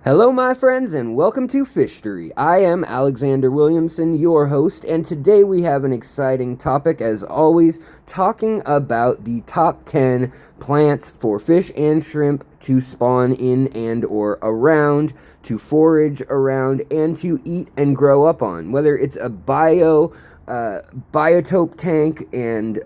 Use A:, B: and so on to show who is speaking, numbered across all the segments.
A: Hello, my friends, and welcome to Fishtory. I am Alexander Williamson, your host, and today we have an exciting topic, as always, talking about the top 10 plants for fish and shrimp to spawn in and or around, to forage around, and to eat and grow up on. Whether it's a biotope tank and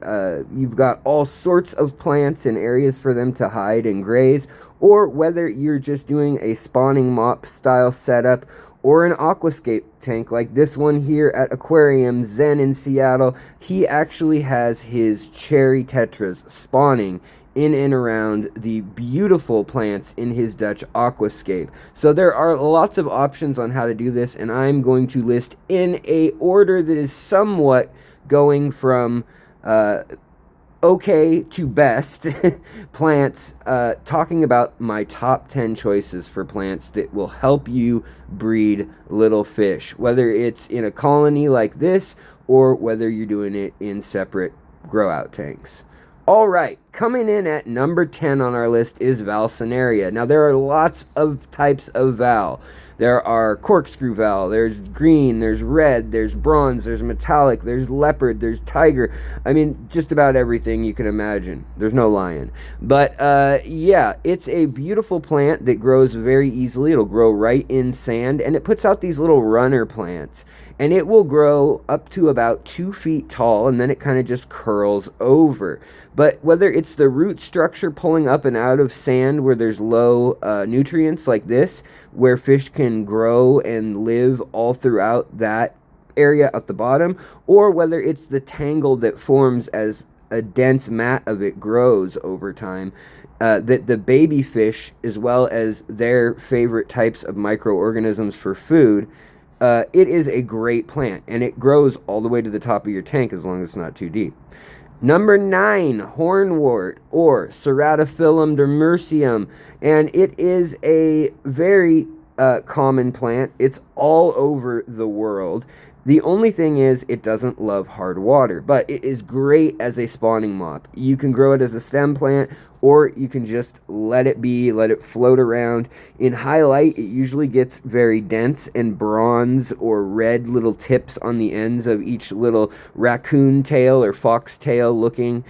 A: you've got all sorts of plants and areas for them to hide and graze, or whether you're just doing a spawning mop style setup or an aquascape tank like this one here at Aquarium, Zen in Seattle. He actually has his cherry tetras spawning in and around the beautiful plants in his Dutch aquascape. So there are lots of options on how to do this, and I'm going to list in a order that is somewhat going from okay to best plants, talking about my top 10 choices for plants that will help you breed little fish, whether it's in a colony like this or whether you're doing it in separate grow out tanks. All right, coming in at number 10 on our list is Valsinaria. Now, there are lots of types of val. There are corkscrew val, there's green, there's red, there's bronze, there's metallic, there's leopard, there's tiger. I mean, just about everything you can imagine. There's no lion. But, yeah, it's a beautiful plant that grows very easily. It'll grow right in sand, and it puts out these little runner plants. And it will grow up to about 2 feet tall, and then it kind of just curls over. But whether it's the root structure pulling up and out of sand where there's low nutrients like this, where fish can grow and live all throughout that area at the bottom, or whether it's the tangle that forms as a dense mat of it grows over time, that the baby fish, as well as their favorite types of microorganisms for food, it is a great plant, and it grows all the way to the top of your tank as long as it's not too deep. Number 9, Hornwort, or Ceratophyllum dermercium, and it is a very common plant. It's all over the world. The only thing is it doesn't love hard water, but it is great as a spawning mop. You can grow it as a stem plant, or you can just let it be, let it float around. In high light, it usually gets very dense and bronze or red little tips on the ends of each little raccoon tail or fox tail looking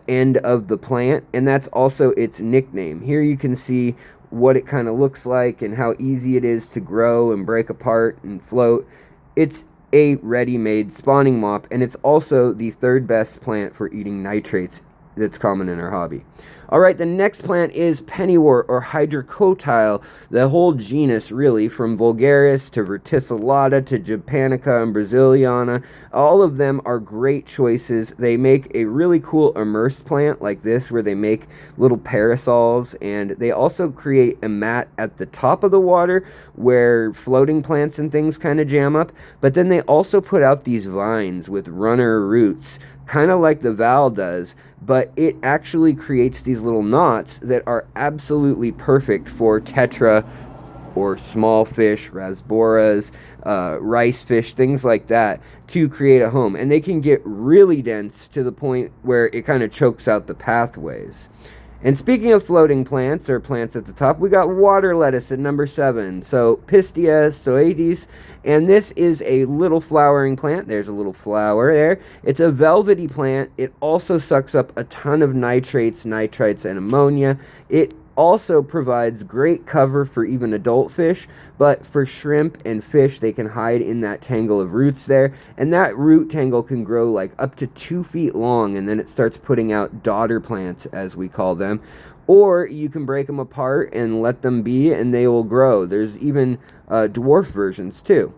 A: end of the plant, and that's also its nickname. Here you can see what it kind of looks like and how easy it is to grow and break apart and float. It's a ready-made spawning mop, and it's also the third best plant for eating nitrates that's common in our hobby. All right, the next plant is Pennywort, or hydrocotyle, the whole genus really, from vulgaris to verticillata to japonica and brasiliana. All of them are great choices. They make a really cool immersed plant like this, where they make little parasols, and they also create a mat at the top of the water where floating plants and things kind of jam up. But then they also put out these vines with runner roots, kind of like the val does, but it actually creates these little knots that are absolutely perfect for tetra or small fish, rasboras, rice fish, things like that, to create a home. And they can get really dense to the point where it kind of chokes out the pathways. And speaking of floating plants, or plants at the top, we got water lettuce at number 7. So Pistia stoatis, and this is a little flowering plant. There's a little flower there. It's a velvety plant. It also sucks up a ton of nitrates, nitrites, and ammonia. It also provides great cover for even adult fish, but for shrimp and fish, they can hide in that tangle of roots there, and that root tangle can grow like up to 2 feet long, and then it starts putting out daughter plants, as we call them. Or you can break them apart and let them be, and they will grow. There's even dwarf versions too.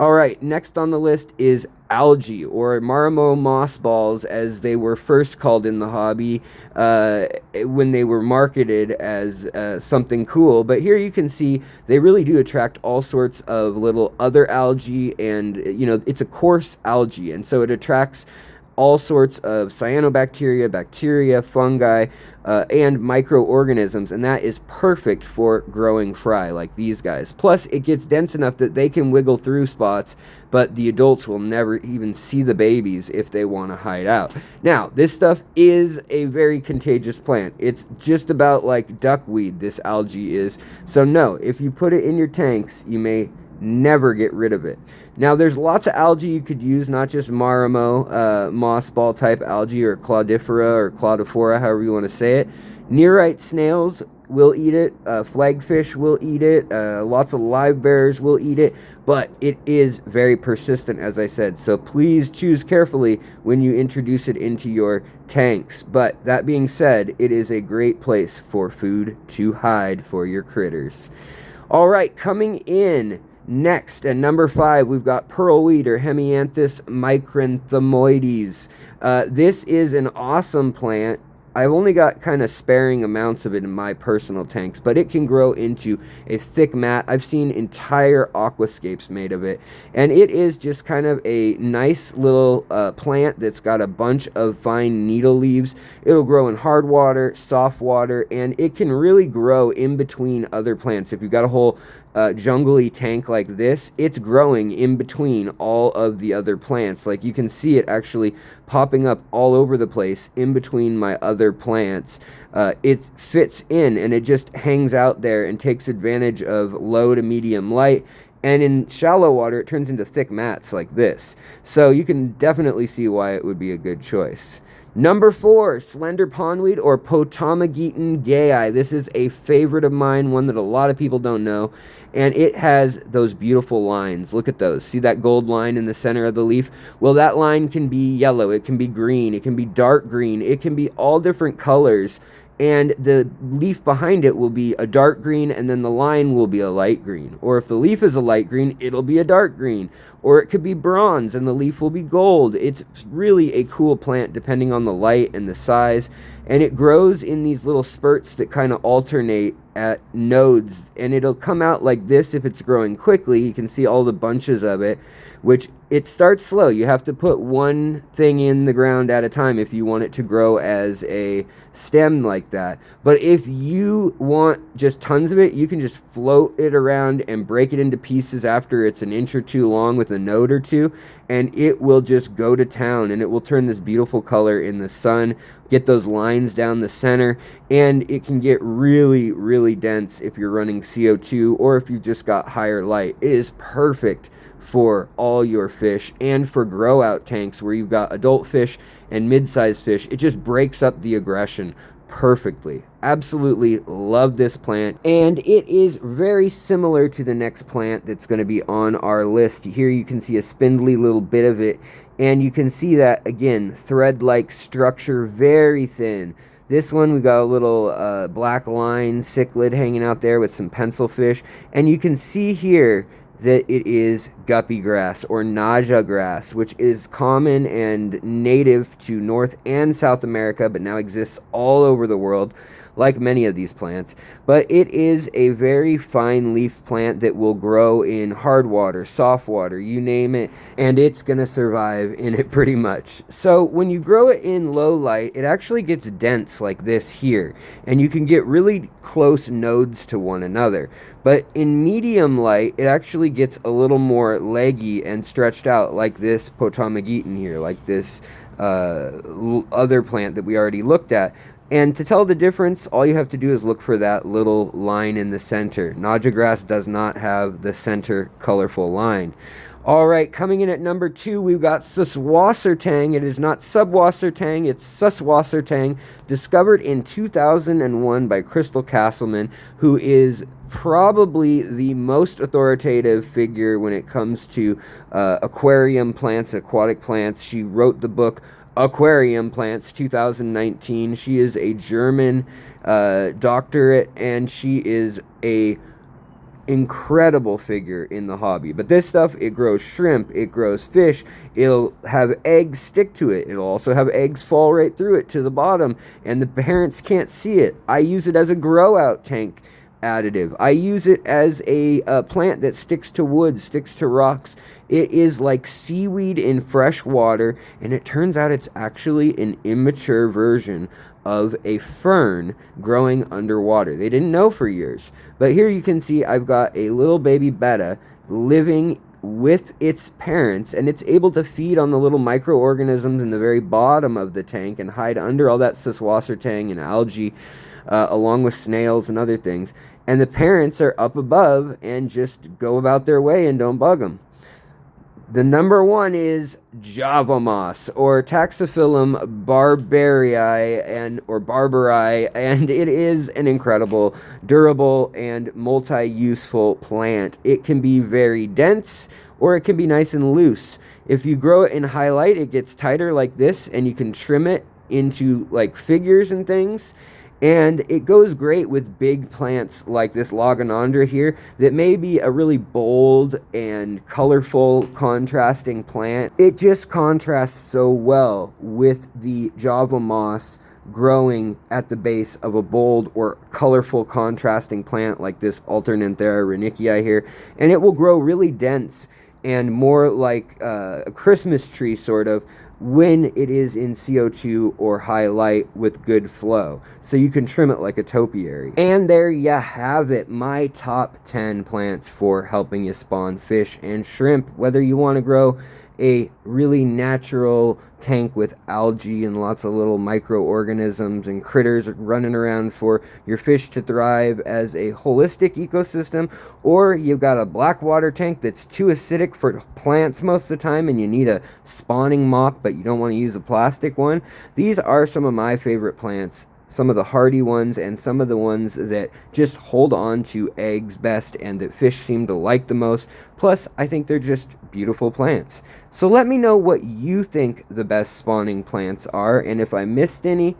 A: All right, next on the list is algae, or marmo moss balls, as they were first called in the hobby when they were marketed as something cool. But here you can see they really do attract all sorts of little other algae, and you know, it's a coarse algae, and so it attracts all sorts of cyanobacteria, bacteria, fungi, and microorganisms, and that is perfect for growing fry like these guys. Plus, it gets dense enough that they can wiggle through spots, but the adults will never even see the babies if they want to hide out. Now, this stuff is a very contagious plant. It's just about like duckweed, this algae is. So no, if you put it in your tanks, you may never get rid of it. Now, there's lots of algae you could use, not just marimo, moss ball type algae, or claudifera or claudiphora, however you want to say it. Nearite snails will eat it. Flagfish will eat it. Lots of live bears will eat it. But it is very persistent, as I said. So please choose carefully when you introduce it into your tanks. But that being said, it is a great place for food to hide for your critters. All right, coming in next, at number 5, we've got pearlweed, or Hemianthus micranthomoides. This is an awesome plant. I've only got kind of sparing amounts of it in my personal tanks, but it can grow into a thick mat. I've seen entire aquascapes made of it, and it is just kind of a nice little plant that's got a bunch of fine needle leaves. It'll grow in hard water, soft water, and it can really grow in between other plants. If you've got a whole jungly tank like this, it's growing in between all of the other plants. Like, you can see it actually popping up all over the place in between my other plants. It fits in, and it just hangs out there and takes advantage of low to medium light. And in shallow water, it turns into thick mats like this. So you can definitely see why it would be a good choice. Number 4, slender pondweed, or Potamogeton gayi. This is a favorite of mine, one that a lot of people don't know, and it has those beautiful lines. Look at those. See that gold line in the center of the leaf? Well, that line can be yellow, it can be green, it can be dark green, it can be all different colors, and the leaf behind it will be a dark green, and then the line will be a light green. Or if the leaf is a light green, it'll be a dark green. Or it could be bronze, and the leaf will be gold. It's really a cool plant depending on the light and the size. And it grows in these little spurts that kind of alternate at nodes. And it'll come out like this if it's growing quickly. You can see all the bunches of it, which it starts slow. You have to put one thing in the ground at a time if you want it to grow as a stem like that. But if you want just tons of it, you can just float it around and break it into pieces after it's an inch or two long with a node or two, and it will just go to town, and it will turn this beautiful color in the sun, get those lines down the center, and it can get really, really dense if you're running CO2 or if you've just got higher light. It is perfect for all your fish and for grow out tanks where you've got adult fish and mid-sized fish. It just breaks up the aggression perfectly. Absolutely love this plant, and it is very similar to the next plant that's going to be on our list. Here you can see a spindly little bit of it, and you can see that again, thread-like structure, very thin. This one, we got a little black line cichlid hanging out there with some pencil fish, and you can see here that it is guppy grass, or naja grass, which is common and native to North and South America, but now exists all over the world, like many of these plants. But it is a very fine leaf plant that will grow in hard water, soft water, you name it, and it's going to survive in it pretty much. So when you grow it in low light, it actually gets dense like this here, and you can get really close nodes to one another. But in medium light, it actually gets a little more leggy and stretched out, like this Potamogeton here, like this other plant that we already looked at. And to tell the difference, all you have to do is look for that little line in the center. Naja grass does not have the center colorful line. All right, coming in at number 2, we've got suswaser tang. It is not subwaser tang, it's suswaser tang, discovered in 2001 by Crystal Castleman, who is probably the most authoritative figure when it comes to aquarium plants, aquatic plants. She wrote the book Aquarium Plants 2019. She is a German doctorate, and she is a incredible figure in the hobby. But this stuff, it grows shrimp, it grows fish, it'll have eggs stick to it, it'll also have eggs fall right through it to the bottom, and the parents can't see it. I use it as a grow out tank additive. I use it as a plant that sticks to wood, sticks to rocks. It is like seaweed in fresh water, and it turns out it's actually an immature version of a fern growing underwater. They didn't know for years. But here you can see I've got a little baby betta living with its parents, and it's able to feed on the little microorganisms in the very bottom of the tank and hide under all that suswaser tang and algae, along with snails and other things. And the parents are up above and just go about their way and don't bug them. The number one is Java moss, or Taxiphyllum barbarii or barbari, and it is an incredible, durable, and multi-useful plant. It can be very dense, or it can be nice and loose. If you grow it in high light, it gets tighter like this, and you can trim it into like figures and things. And it goes great with big plants like this Logania here that may be a really bold and colorful contrasting plant. It just contrasts so well with the Java moss growing at the base of a bold or colorful contrasting plant like this Alternanthera renickii here. And it will grow really dense and more like a Christmas tree sort of, when it is in CO2 or high light with good flow. So you can trim it like a topiary. And there you have it, my top 10 plants for helping you spawn fish and shrimp. Whether you want to grow a really natural tank with algae and lots of little microorganisms and critters running around for your fish to thrive as a holistic ecosystem, or you've got a black water tank that's too acidic for plants most of the time and you need a spawning mop but you don't want to use a plastic one. These are some of my favorite plants, some of the hardy ones and some of the ones that just hold on to eggs best and that fish seem to like the most. Plus, I think they're just beautiful plants. So let me know what you think the best spawning plants are, and if I missed any,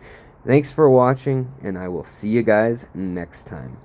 A: thanks for watching, and I will see you guys next time.